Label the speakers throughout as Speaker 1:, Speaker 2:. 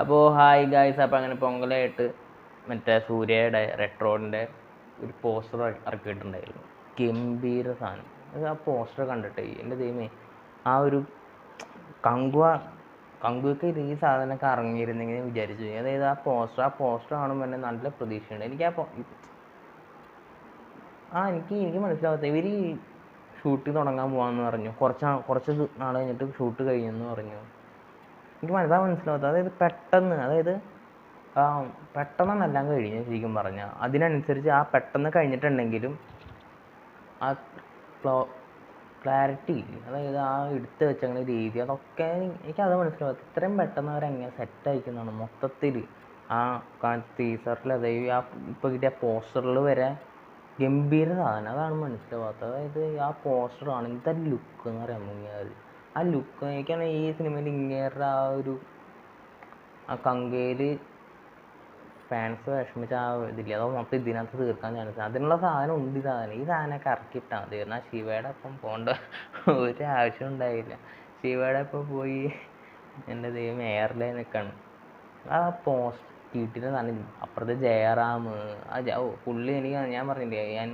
Speaker 1: അപ്പോൾ hi guys, അപ്പോൾ അങ്ങനെ പൊങ്കലായിട്ട് മറ്റേ സൂര്യയുടെ റെട്രോഡിൻ്റെ ഒരു പോസ്റ്റർ ഇറക്കിയിട്ടുണ്ടായിരുന്നു. ഗംഭീര സാധനം. അത് ആ പോസ്റ്റർ കണ്ടിട്ട് എൻ്റെ ദൈവമേ, ആ ഒരു കങ്കുവൊക്കെ ഈ സാധനമൊക്കെ ഇറങ്ങിയിരുന്നെങ്കിൽ വിചാരിച്ചു. അതായത് ആ പോസ്റ്റർ കാണുമ്പോൾ തന്നെ നല്ല പ്രതീക്ഷയുണ്ട്. എനിക്ക് മനസ്സിലാവാത്ത ഇവർ ഷൂട്ട് തുടങ്ങാൻ പോകാമെന്ന് പറഞ്ഞു. കുറച്ച് നാൾ കഴിഞ്ഞിട്ട് ഷൂട്ട് കഴിഞ്ഞെന്ന് പറഞ്ഞു. എനിക്ക് മനസ്സിലാവാത്ത അതായത് പെട്ടെന്നെല്ലാം കഴിഞ്ഞു ശരിക്കും പറഞ്ഞാൽ. അതിനനുസരിച്ച് ആ പെട്ടെന്ന് കഴിഞ്ഞിട്ടുണ്ടെങ്കിലും ആ ക്ലാരിറ്റി ഇല്ല. അതായത് ആ എടുത്ത് വെച്ചങ്ങനെ രീതി, അതൊക്കെ എനിക്കത് മനസ്സിലാവാത്ത. ഇത്രയും പെട്ടെന്ന് അവരെങ്ങനെ സെറ്റായിരിക്കുന്നതാണ് മൊത്തത്തിൽ. ആ ടീസറിൽ അതായത് ആ ഇപ്പോൾ കിട്ടിയ പോസ്റ്ററിൽ വരെ ഗംഭീര സാധനം. അതാണ് മനസ്സിലാവാത്തത്. അതായത് ആ പോസ്റ്ററാണ് എന്താ ലുക്ക് എന്ന് പറയാൻ മുങ്ങിയത്. ആ ലുക്ക് എനിക്കാണ് ഈ സിനിമയിൽ ഇങ്ങേറെ ആ കങ്കയിൽ ഫാൻസ് വിഷമിച്ച ആ ഇതില്ല, അതോ മൊത്തം ഇതിനകത്ത് തീർക്കാൻ ചാൻസ്. അതിനുള്ള സാധനം ഉണ്ട്. ഈ സാധനമൊക്കെ ഇറക്കിയിട്ടാൽ മതി. എന്നാൽ ശിവയുടെ ഒപ്പം പോകേണ്ട ഒരു ആവശ്യം ഉണ്ടായില്ല. ശിവയുടെ ഒപ്പം പോയി എൻ്റെ ദൈവം എയർലൈൻ നിൽക്കാണ്. ആ പോസ്റ്റ് വീട്ടിൽ നല്ല അപ്പുറത്തെ ജയറാം പുള്ളി ഞാൻ പറഞ്ഞില്ലേ, ഞാൻ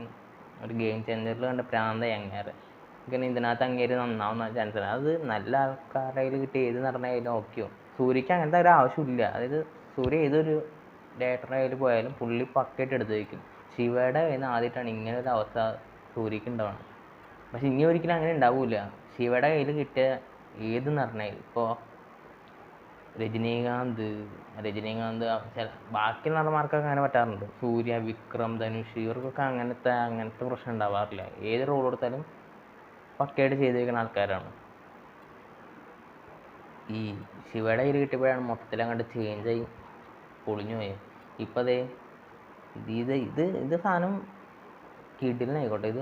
Speaker 1: ഒരു ഗെയിം ചേഞ്ചറിൽ കണ്ട പ്രാന്ത അങ്ങേറെ. ഇങ്ങനെ ഇതിനകത്ത് അങ്ങേര് നന്നാവുന്ന ചാൻസ്. അത് നല്ല ആൾക്കാരുടെ കയ്യിൽ കിട്ടി ഏത് നടന്നായാലും ഓക്കെയോ. സൂര്യക്ക് അങ്ങനത്തെ ഒരു ആവശ്യമില്ല. അതായത് സൂര്യ ഏതൊരു ഡയറക്ടറുടെ കയ്യിൽ പോയാലും പുള്ളി പക്കയായിട്ട് എടുത്ത് വയ്ക്കും. ശിവയുടെ കയ്യിൽ നിന്ന് ആദ്യമായിട്ടാണ് ഇങ്ങനെ ഒരു അവസ്ഥ സൂര്യക്ക് ഉണ്ടാവണം. പക്ഷെ ഇനി ഒരിക്കലും അങ്ങനെ ഉണ്ടാവില്ല. ശിവയുടെ കയ്യിൽ കിട്ടിയ ഏത് നടനായാലും, ഇപ്പോൾ രജനീകാന്ത് ബാക്കി നടന്മാർക്കൊക്കെ അങ്ങനെ പറ്റാറുണ്ട്. സൂര്യ, വിക്രം, ധനുഷ്, ഇവർക്കൊക്കെ അങ്ങനത്തെ പ്രശ്നം ഉണ്ടാവാറില്ല. ഏത് റോൾ കൊടുത്താലും പക്കയായിട്ട് ചെയ്ത് വയ്ക്കുന്ന ആൾക്കാരാണ്. ഈ ശിവയുടെ കയ്യിൽ കിട്ടിയപ്പോഴാണ് മൊത്തത്തിൽ അങ്ങോട്ട് ചേഞ്ചായി പൊളിഞ്ഞു പോയത്. ഇപ്പം അതേ ഇത് സാധനം കിടിലനായിക്കോട്ടെ. ഇത്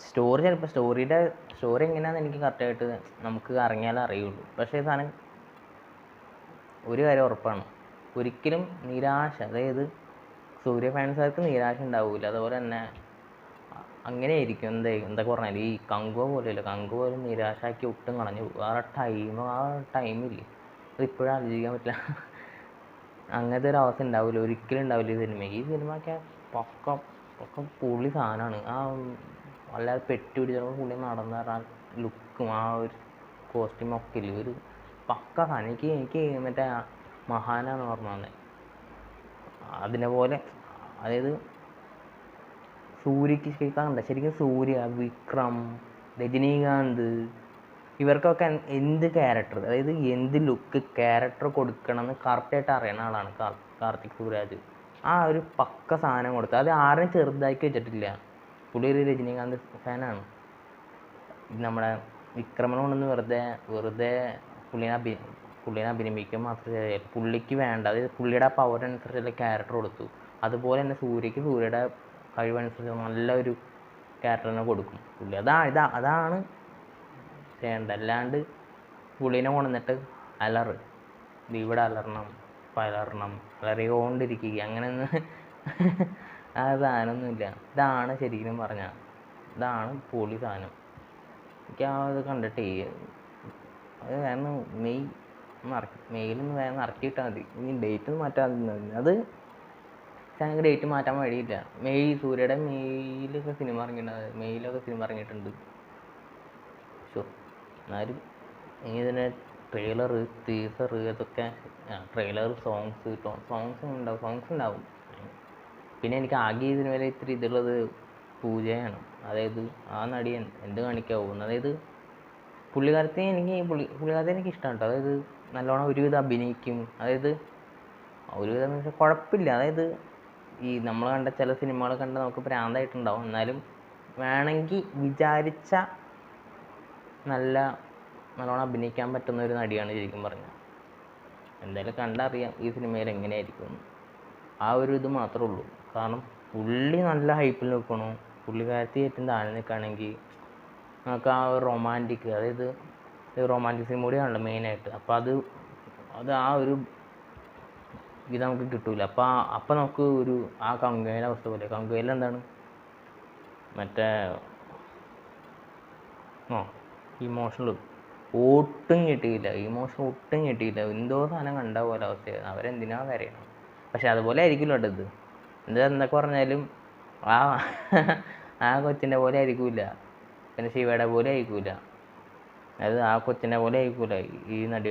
Speaker 1: ചിലപ്പോൾ സ്റ്റോറി എങ്ങനെയാണെന്ന് എനിക്ക് കറക്റ്റായിട്ട് നമുക്ക് ഇറങ്ങിയാലേ അറിയുള്ളൂ. പക്ഷേ ഈ സാധനം ഒരു കാര്യം ഉറപ്പാണ്, ഒരിക്കലും നിരാശ, അതായത് സൂര്യ ഫാൻസുകാർക്ക് നിരാശ ഉണ്ടാവില്ല. അതുപോലെ തന്നെ അങ്ങനെയായിരിക്കും എന്തൊക്കെ പറഞ്ഞാൽ. ഈ കങ്കുവ പോലെയല്ല, കങ്കുവ പോലും നിരാശാക്കി ഒട്ടും കളഞ്ഞു. ആ ടൈമില്ലേ, അതിപ്പോഴും ആലോചിക്കാൻ പറ്റില്ല. അങ്ങനത്തെ ഒരു അവസ്ഥ ഉണ്ടാവില്ല, ഒരിക്കലും ഉണ്ടാവില്ല ഈ സിനിമയ്ക്ക്. ഈ സിനിമയൊക്കെ പക്ക പുള്ളി സാധനമാണ്. ആ വല്ലാതെ പെട്ടി പിടിച്ചപ്പോൾ പുള്ളി നടന്നു പറഞ്ഞാൽ ലുക്കും ആ ഒരു കോസ്റ്റ്യൂമൊക്കെ ഇല്ലേ, ഒരു പക്ക സാധനം. എനിക്ക് മറ്റേ മഹാനാണ് ഓർമ്മ വന്നത്. അതിനെ പോലെ അതായത് സൂര്യക്ക് ശരിക്കും സൂര്യ, വിക്രം, രജനീകാന്ത്, ഇവർക്കൊക്കെ എന്ത് ക്യാരക്ടർ, അതായത് എന്ത് ലുക്ക് ക്യാരക്ടർ കൊടുക്കണമെന്ന് കറക്റ്റായിട്ട് അറിയുന്ന ആളാണ് കാർത്തിക് സുബ്രാജ്. ആ ഒരു പക്ക സാധനം കൊടുത്തത്. അത് ആരെയും ചെറുതാക്കി വെച്ചിട്ടില്ല. പുള്ളി ഒരു രജനീകാന്ത് ഫാനാണ്. നമ്മുടെ വിക്രമനോടൊന്ന് വെറുതെ പുള്ളിനെ അഭിനയിക്കാൻ മാത്രമേ പുള്ളിക്ക് വേണ്ട, അതായത് പുള്ളിയുടെ ആ പവറനുസരിച്ചുള്ള ക്യാരക്ടർ കൊടുത്തു. അതുപോലെ തന്നെ സൂര്യയുടെ കഴിവനുസരിച്ച് നല്ലൊരു ക്യാരക്ടറിനെ കൊടുക്കും പുള്ളി. അതാണ് ചെയ്യേണ്ടത്. അല്ലാണ്ട് പുള്ളീനെ കൊണ്ടുവന്നിട്ട് ഇവിടെ അലറണം അലറിക്കൊണ്ടിരിക്കുക അങ്ങനെയൊന്നും ആ സാധനമൊന്നുമില്ല. ഇതാണ് ശരിക്കും പറഞ്ഞാൽ ഇതാണ് പൊളി സാധനം. എനിക്ക് ആ ഇത് കണ്ടിട്ടേ അത് കാരണം മെയിലൊന്ന് വേഗം ഇറക്കിയിട്ടാൽ മതി. ഇനി ഡേറ്റ് ഒന്നും മാറ്റാൻ അത് ഞങ്ങൾക്ക് ഡേറ്റ് മാറ്റാൻ വഴിയില്ല. സൂര്യയുടെ മെയിലൊക്കെ സിനിമ ഇറങ്ങിയിട്ടുണ്ട്. എന്നാലും ഇനി ഇതിൻ്റെ ട്രെയിലർ, ടീസർ, ഇതൊക്കെ ട്രെയിലർ, സോങ്സ് ഉണ്ടാവും. പിന്നെ എനിക്ക് ആകെ ഈ സിനിമയിൽ ഇത്തിരി ഇതുള്ളത് പൂജയാണ്. അതായത് ആ നടി എന്ത് കാണിക്കാവും. അതായത് പുള്ളിക്കാരത്തെ എനിക്ക് ഇഷ്ടമാണ് കേട്ടോ. അതായത് നല്ലോണം ഒരുവിധം അഭിനയിക്കും. അതായത് ഒരുവിധം കുഴപ്പമില്ല. അതായത് ഈ നമ്മൾ കണ്ട ചില സിനിമകൾ കണ്ട് നമുക്ക് ഭ്രാന്തായിട്ടുണ്ടാവും. എന്നാലും വേണമെങ്കിൽ വിചാരിച്ച നല്ലോണം അഭിനയിക്കാൻ പറ്റുന്ന ഒരു നടിയാണ് ശരിക്കും പറഞ്ഞാൽ. എന്തായാലും കണ്ടറിയാം ഈ സിനിമയിൽ എങ്ങനെയായിരിക്കും. ആ ഒരു ഇത് മാത്രമേ ഉള്ളൂ. കാരണം പുള്ളി നല്ല ഹൈപ്പിൽ നിൽക്കണു. പുള്ളിക്കാരത്തി ഏറ്റവും താഴെ നിൽക്കുകയാണെങ്കിൽ നമുക്ക് ആ ഒരു റൊമാൻറ്റിക്, അതായത് റൊമാൻറ്റിസിസം കൂടിയാണല്ലോ മെയിനായിട്ട്. അപ്പോൾ അത് ആ ഒരു ഇത് നമുക്ക് കിട്ടൂല. അപ്പം നമുക്ക് ഒരു ആ കങ്കയിലെ അവസ്ഥ പോലെ. കങ്കയിൽ എന്താണ് മറ്റേ ഇമോഷണൽ ഒട്ടും കിട്ടിയില്ല, ഇമോഷൻ ഒട്ടും കിട്ടിയില്ല. എന്തോ സാധനം കണ്ട പോലെ അവസ്ഥയായിരുന്നു. അവരെന്തിനാ കരയണം? പക്ഷെ അതുപോലെ ആയിരിക്കില്ല കേട്ടോ ഇത്. എന്തൊക്കെ പറഞ്ഞാലും ആ ആ കൊച്ചിൻ്റെ പോലെ ആയിരിക്കില്ല, പിന്നെ ശിവയുടെ പോലെ ആയിരിക്കില്ല. അതായത് ആ കൊച്ചിനെ പോലെ ആയിരിക്കില്ല ഈ നടി.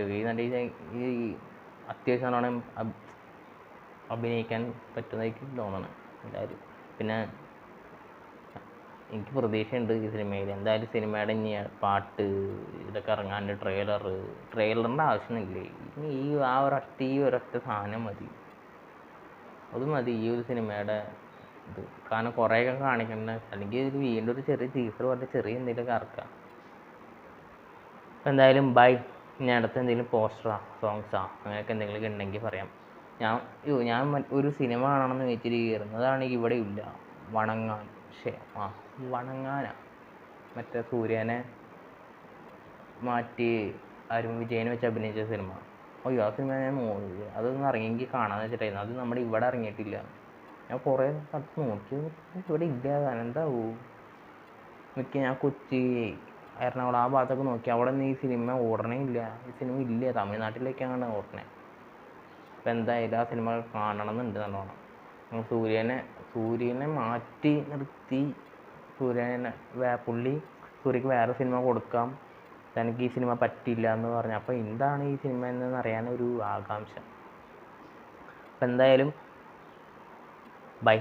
Speaker 1: ഈ അത്യാവശ്യം നല്ലോണം അഭിനയിക്കാൻ പറ്റുന്നതായിരിക്കും തോന്നണം എല്ലാവരും. പിന്നെ എനിക്ക് പ്രതീക്ഷയുണ്ട് ഈ സിനിമയിൽ. എന്തായാലും സിനിമയുടെ ഇനി പാട്ട് ഇതൊക്കെ ഇറങ്ങാണ്ട് ട്രെയിലറിൻ്റെ ആവശ്യമൊന്നുമില്ല. ഇനി ഈ ഒരൊറ്റ സാധനം മതി, അത് മതി ഈ ഒരു സിനിമയുടെ ഇത്. കാരണം കുറേയൊക്കെ കാണിക്കണ്ട, അല്ലെങ്കിൽ ഇത് വീണ്ടും ഒരു ചെറിയ ടീസർ പോലെ ചെറിയ എന്തെങ്കിലുമൊക്കെ ഇറക്കാം. എന്തായാലും ബൈ. ഇനി അടുത്ത് എന്തെങ്കിലും പോസ്റ്ററാ സോങ്സാ അങ്ങനെയൊക്കെ എന്തെങ്കിലുമൊക്കെ ഉണ്ടെങ്കിൽ പറയാം. ഞാൻ ഒരു സിനിമ കാണണമെന്ന് വെച്ചിരിക്കുകയായിരുന്നു. അതാണെങ്കിൽ ഇവിടെ ഇല്ല. വണങ്ങാനാ മറ്റേ സൂര്യനെ മാറ്റി ആരും വിജയനെ വെച്ച് അഭിനയിച്ച സിനിമ. അയ്യോ ആ സിനിമ അതൊന്നും ഇറങ്ങിയെങ്കിൽ കാണാമെന്ന് വെച്ചിട്ടായിരുന്നു. അത് നമ്മുടെ ഇവിടെ ഇറങ്ങിയിട്ടില്ല. ഞാൻ കുറേ സ്ഥലത്ത് നോക്കി, ഇവിടെ ഇല്ല. എന്താവും ഞാൻ കൊച്ചി, എറണാകുളം ആ ഭാഗത്തൊക്കെ നോക്കി, അവിടെ നിന്ന് ഈ സിനിമ ഓടണേ ഇല്ല. ഈ സിനിമ ഇല്ല, തമിഴ്നാട്ടിലേക്കാണ് ഓടണേ. അപ്പം എന്തായാലും ആ സിനിമ കാണണം എന്നുണ്ട് നല്ലോണം. സൂര്യനെ മാറ്റി നിർത്തി സൂര്യക്ക് വേറെ സിനിമ കൊടുക്കാം, തനിക്ക് ഈ സിനിമ പറ്റില്ല എന്ന് പറഞ്ഞു. അപ്പോൾ എന്താണ് ഈ സിനിമ എന്നൊന്ന് അറിയാനൊരു ആകാംക്ഷ. അപ്പം എന്തായാലും ബൈ.